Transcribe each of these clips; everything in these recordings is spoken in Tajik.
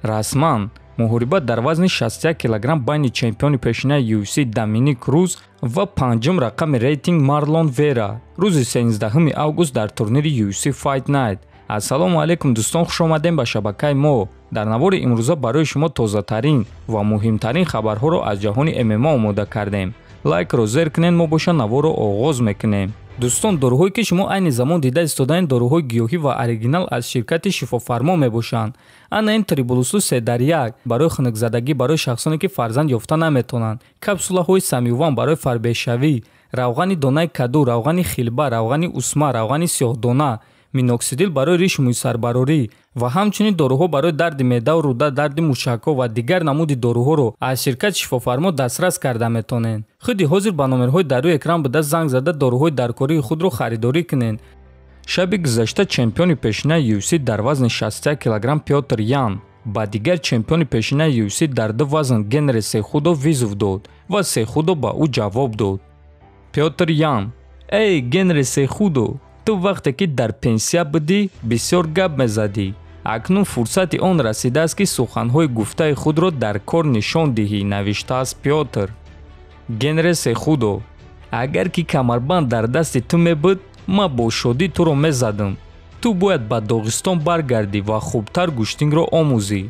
расман муҳориба дар вазни 61 кг байни чемпиони пешинаи UFC Доминик Круз ва панҷум рақами рейтинг Марлон Вера рӯзи 13 август дар турнири UFC Fight Night. Ассалому алайкум дӯстон, хушомадем ба шабакаи мо. дар навори имрӯза барои шумо тозатарин ва муҳимтарин хабарҳоро аз ҷаҳони ММА омода кардем. лайкро зер кунед, мо боша наворро оғоз мекунем. дӯстон, доруҳое ки шумо айни замон дида истодаен доруҳои гиёҳӣ ва оригинал аз ширкати шифофармо мебошанд. Ана ин Трибулуслу 3 барои хунукзадагӣ барои шахсоне ки фарзанд ёфта наметонанд, капсулаҳои самиюван барои фарбешавӣ, равғани донаи каду, равғани хилба, равғани усма, равғани сиёҳдона, миноксидил барои риши мӯйсарбарорӣ ва ҳамчунин доруҳо барои дарди меъдаву рӯда, дарди мушакҳо ва дигар намуди доруҳоро аз ширкати шифофармо дастрас карда метонед. худи ҳозир ба номерҳои дар рӯи экран буда занг зада доруҳои даркории худро харидорӣ кунед. шаби гузашта чемпиони пешинаи UFC дар вазни 61 кг Пётр Ян ба дигар чемпиони пешинаи UFC дар ду вазн Генри Сехудо визов дод ва Сехудо ба ӯ ҷавоб дод. Пётр Ян: эй Генри Сехудо, ту вақте ки дар пенсия будӣ бисёр гап мезадӣ. акнун фурсати он расидааст ки суханҳои гуфтаи худро дар кор нишон диҳӣ, навиштааст Пётр. Генри Сехудо: агар ки камарбанд дар дасти ту мебуд, ман бо шодӣ туро мезадам. ту бояд ба Доғистон баргардӣ ва хубтар гӯштингро омӯзӣ,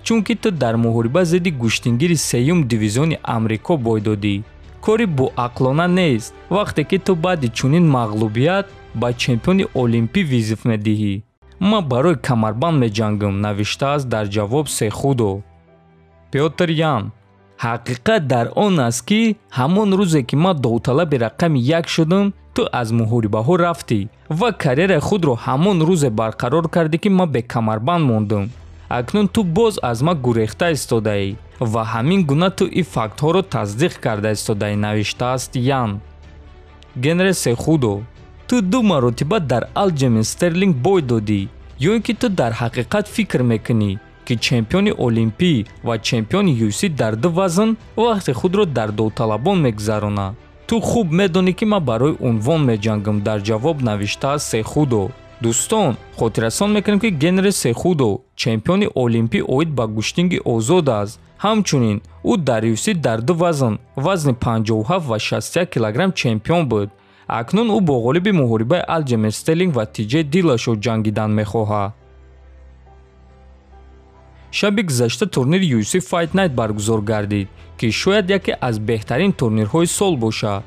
чунки ту дар муҳориба зидди гӯштингири сеюм дивизиони Амрико бой додӣ. кори боақлона нест вақте ки ту баъди чунин мағлубият ба чемпиони олимпӣ визив медиҳӣ. ман барои камарбанд меҷангам, навиштааст дар ҷавоб Сехудо. Пётр Ян: ҳақиқат дар он аст ки ҳамон рӯзе ки ман довталаби рақами 1 шудам, ту аз муҳорибаҳо рафтӣ ва карьераи худро ҳамон рӯзе барқарор кардӣ ки ман бекамарбанд мондам. акнун ту боз аз ман гурехта истодаӣ ва ҳамин гуна ту ин фактҳоро тасдиқ карда истодаӣ, навиштааст Ян. Генри Сехудо: ту 2 маротиба дар Алҷемин Стерлинг бой додӣ, ё ин ки ту дар ҳақиқат фикр мекунӣ ки чемпиони олимпӣ ва чемпиони UFC дар 2 вазн вақти худро дар довталабон мегузаронад. ту хуб медонӣ ки ман барои унвон меҷангам, дар ҷавоб навиштааст Сехудо. дӯстон, хотиррасон мекунем ки Генри Сехудо чемпиони олимпӣ оид ба гӯштинги озод аст. ҳамчунин ӯ дар UFC дар 2 вазн вазни 57 ва 61 кг чемпион буд. акнун ӯ бо ғолиби муҳорибаи Алҷемин Стерлинг ва Тиҷей Диллашо ҷангидан мехоҳад. шаби гузашта турнири UFC Fight Night баргузор гардид, ки шояд яке аз беҳтарин турнирҳои сол бошад.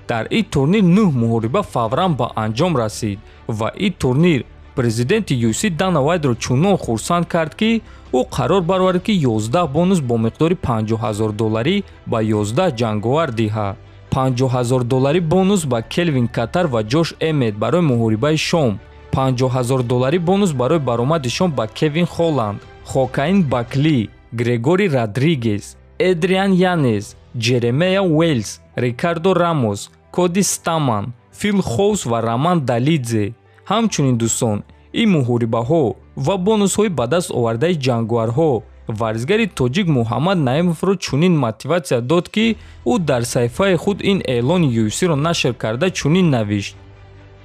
дар ин турнир 9 муҳориба фавран ба анҷом расид ва ин турнир президенти UFC Дана Вайтро чунон хурсанд кард ки ӯ қарор баровард ки 11 бонус бо миқдори $50,000 ба 11 ҷанговар диҳад. $50,000 бонус ба Келвин Катар ва Ҷош Эммет барои муҳорибаи шом, $50,000 бонус барои баромади шом ба Кевин Холланд, Хокаин Бакли, Грегори Родригес, Эдриан Янес, Джеремея Уэльс, Рикардо Рамос, Коди Стаман, Фил Хоус ва Роман Далидзе. ҳамчунин дӯстон, ин муҳорибаҳо ва бонусҳои ба даст овардаи ҷангуарҳо варзигари тоҷик Муҳаммад Наимовро чунин мотиватсия дод ки ӯ дар саҳифаи худ ин эълони UFC-ро нашр карда чунин навишт: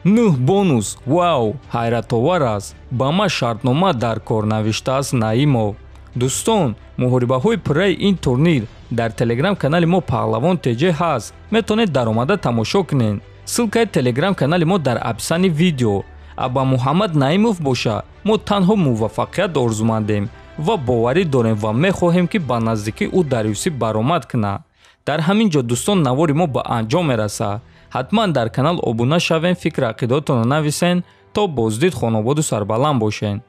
9 бонус, вау, ҳайратовар аст, ба ман шартнома дар кор, навиштааст Наимов. дӯстон, муҳорибаҳои пурраи ин турнир дар телеграм-канали мо Паҳлавон TJ ҳаст, метавонед даромада тамошо кунед. ссилкаи телеграм-канали мо дар описани видео. аба Муҳаммад Наимов боша, мо танҳо муваффақият орзумандем ва боварӣ дорем ва мехоҳем ки ба наздикӣ ӯ дар UFC баромад кунад. дар ҳамин ҷо дӯстон, навори мо ба анҷом мерасад. ҳатман дар канал обуна шавен, фикр ақидотонро нависен. то боздид, хонободу сарбаланд бошед.